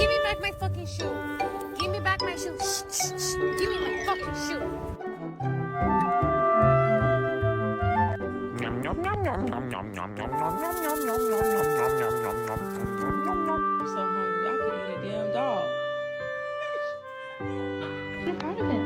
Give me back my fucking shoe. Give me back my shoe. Shh, shh, shh. Give me my fucking shoe. I'm so hungry. I could eat a damn dog. You're proud of it.